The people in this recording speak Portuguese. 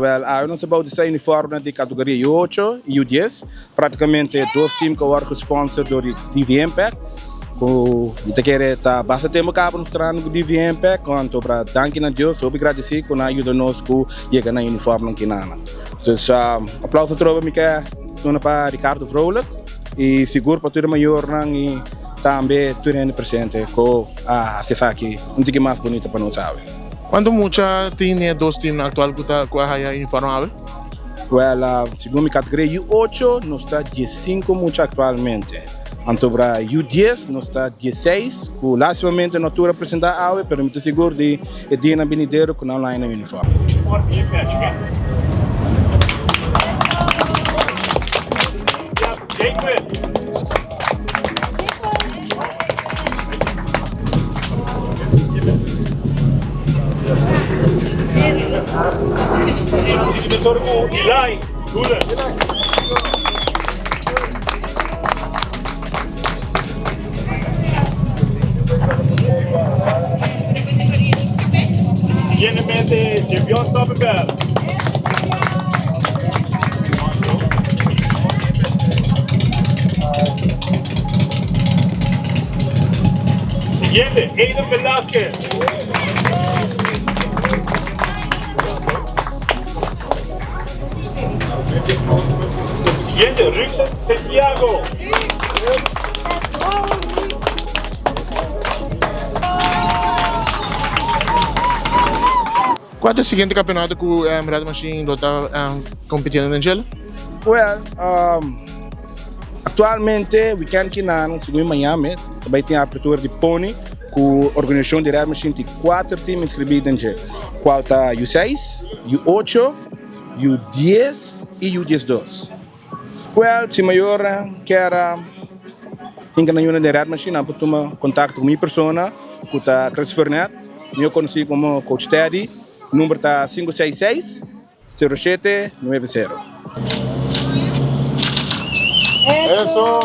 Well, nós about essa uniforme de categoria U8 e U10, praticamente dois times que foram sponsor do DV Impact. Kita quer tá bastante tempo cá para mostrar no DV Impact, quanto para danke a Deus, obrigado sim com a ajuda nós que chega na uniforme aqui na. Então, aplauso trova me quer para Ricardo Vrolijk e seguro para todo maior e também todo presente com a acessar aqui um pouco mais bonita para nós saber. ¿Cuánto mucha tiene dos teams actual que está informado? Well, segundo mi categoría U8 no está 15 mucho actualmente. Então para U10 no está 16, que lastimamente não estou representando a pero me estou seguro de dia na Benedero com online uniforme. Siguientemente, campeón Stoppenberg. Siguiente, Aiden Velázquez. Siguiente, Richard Santiago. ¿Cuál es el siguiente campeonato que Red Machine está compitiendo en Chile? Well, actualmente, weekend que na segundo Miami, também tem a abertura de Pony, com a organização de Red Machine tem 4 times inscritos em Chile. Qual está U6, U8, U10 e U12. Well, se maior quer enganar de Red Machine, para tomar contato com minha pessoa, que está Chris Fernet, eu conheci como Coach Teddy, o número está 566-0790. Eso.